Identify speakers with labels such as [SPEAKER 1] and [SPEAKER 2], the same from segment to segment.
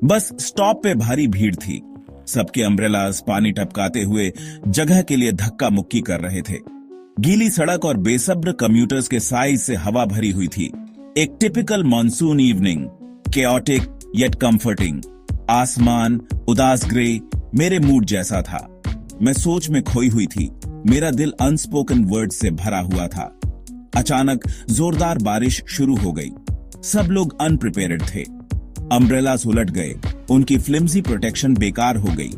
[SPEAKER 1] Bus stop पे भारी भीड़ थी। सबके अम्ब्रेलास पानी टपकाते हुए जगह के लिए धक्का मुक्की कर रहे थे। गीली सड़क और बेसब्र कम्यूटर्स के साइज से हवा भरी हुई थी। एक typical monsoon evening, chaotic yet comforting. आसमान उदास ग्रे, मेरे मूड जैसा था। मैं सोच में खोई हुई थी। मेरा दिल अनस्पोकन वर्ड से भरा हुआ था। अचानक जोरदार बारिश शुरू हो गई। सब लोग अनप्रिपेयर्ड थे। अम्ब्रेलास उलट गए, उनकी फ्लिम्सी प्रोटेक्शन बेकार हो गई।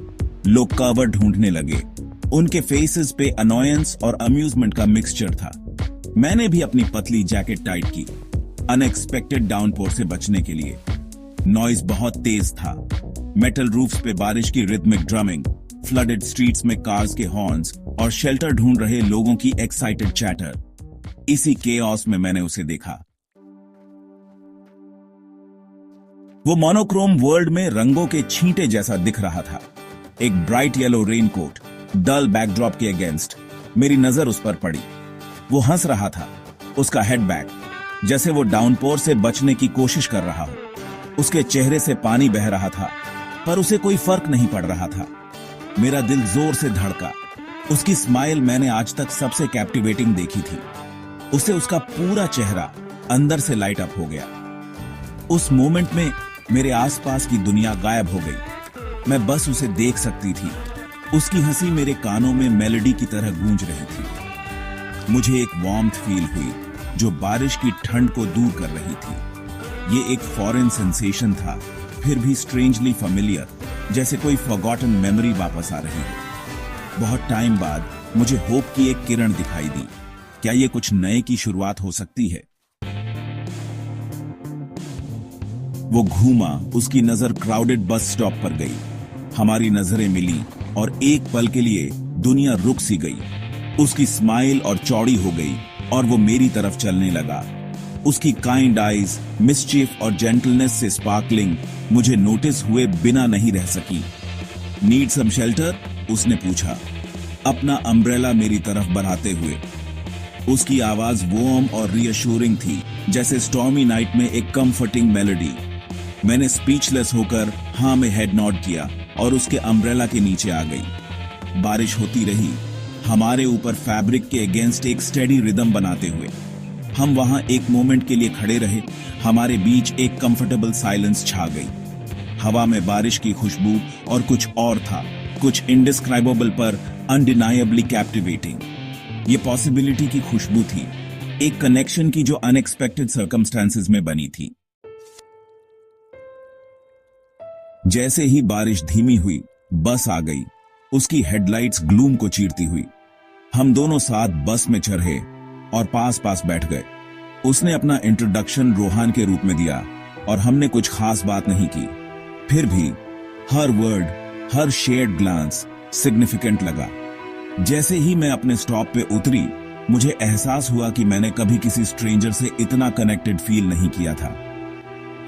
[SPEAKER 1] लोग कवर ढूंढने लगे। उनके फेसेस पे अनोयंस और अम्यूजमेंट का मिक्सचर था। मैंने भी अपनी पतली जैकेट टाइट की, अनएक्सपेक्टेड डाउनपोर से बचने के लिए। नॉइज बहुत तेज था। मेटल रूफ्स पे बारिश की रिदमिक ड्रमिंग, फ्लडेड स्ट्रीट्स में कार्स के हॉर्न्स और शेल्टर ढूंढ रहे लोगों की एक्साइटेड चैटर। इसी केओस में मैंने उसे देखा। वो मोनोक्रोम वर्ल्ड में रंगों के छींटे जैसा दिख रहा था। एक ब्राइट येलो रेनकोट, डल बैकड्रॉप के अगेंस्ट। मेरी नजर उस पर पड़ी। वो हंस रहा था, उसका हेडबैग, जैसे वो डाउनपोर से बचने की कोशिश कर रहा हो। उसके चेहरे से पानी बह रहा था, पर उसे कोई फर्क नहीं पड़ रहा था। मेरा दिल जोर से धड़का। उसकी स्माइल मैंने आज तक सबसे कैप्टिवेटिंग देखी थी। उसे उसका पूरा चेहरा अंदर से लाइट अप हो गया। उस मोमेंट में मेरे आसपास की दुनिया गायब हो गई। मैं बस उसे देख सकती थी। उसकी हंसी मेरे कानों में मेलोडी की तरह गूंज रही थी। मुझे एक वार्मथ फील हुई जो बारिश की ठंड को दूर कर रही थी। ये एक फॉरेन सेंसेशन था, फिर भी स्ट्रेंजली फेमिलियर, जैसे कोई फॉरगॉटन मेमोरी वापस आ रही है। बहुत टाइम बाद मुझे होप की एक किरण दिखाई दी। क्या ये कुछ नए की शुरुआत हो सकती है? वो घूमा, उसकी नजर क्राउडेड बस स्टॉप पर गई। हमारी नजरें मिली और एक पल के लिए दुनिया रुक सी गई। उसकी स्माइल और चौड़ी हो गई और वो मेरी तरफ चलने लगा। उसकी काइंड आईज, मिस्चीफ और जेंटलनेस से स्पार्कलिंग मुझे नोटिस हुए बिना नहीं रह सकी। Need some shelter? उसने पूछा, अपना अम्ब्रेला मेरी तरफ बढ़ाते हुए। उसकी आवाज वार्म और रीअश्योरिंग थी, जैसे स्टॉर्मी नाइट में एक कंफर्टिंग मेलोडी। मैंने स्पीचलेस होकर हाँ में हेड नॉड किया और उसके अम्ब्रेला के नीचे आ गई। बारिश होती रही, हमारे ऊपर फैब्रिक के अगेंस्ट एक स्टेडी रिदम बनाते हुए। हम वहां एक मोमेंट के लिए खड़े रहे। हमारे बीच एक कंफर्टेबल साइलेंस छा गई। हवा में बारिश की खुशबू और कुछ और था, कुछ इंडिस्क्राइबेबल पर अनडिनायबली कैप्टिवेटिंग। ये पॉसिबिलिटी की खुशबू थी, एक कनेक्शन की जो अनएक्सपेक्टेड सर्कमस्टेंसेस में बनी थी। जैसे ही बारिश धीमी हुई, बस आ गई, उसकी हेडलाइट्स ग्लूम को चीरती हुई। हम दोनों साथ बस में चढ़े और पास पास बैठ गए। उसने अपना इंट्रोडक्शन रोहान के रूप में दिया और हमने कुछ खास बात नहीं की। फिर भी हर वर्ड, हर शेयर्ड ग्लांस सिग्निफिकेंट लगा। जैसे ही मैं अपने स्टॉप पे उतरी, मुझे एहसास हुआ कि मैंने कभी किसी स्ट्रेंजर से इतना कनेक्टेड फील नहीं किया था।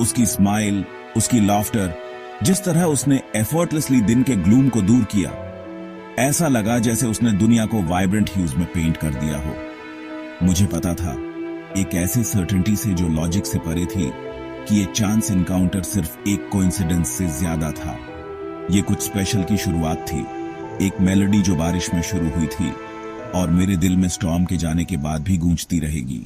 [SPEAKER 1] उसकी स्माइल, उसकी लाफ्टर, जिस तरह उसने एफर्टलेसली दिन के ग्लूम को दूर किया, ऐसा लगा जैसे उसने दुनिया को वाइब्रेंट ह्यूज में पेंट कर दिया हो। मुझे पता था, एक ऐसे सर्टेनिटी से जो लॉजिक से परे थी, कि ये चांस एनकाउंटर सिर्फ एक कोइंसिडेंस से ज्यादा था। ये कुछ स्पेशल की शुरुआत थी, एक मेलोडी जो बारिश में शुरू हुई थी और मेरे दिल में स्टॉर्म के जाने के बाद भी गूंजती रहेगी।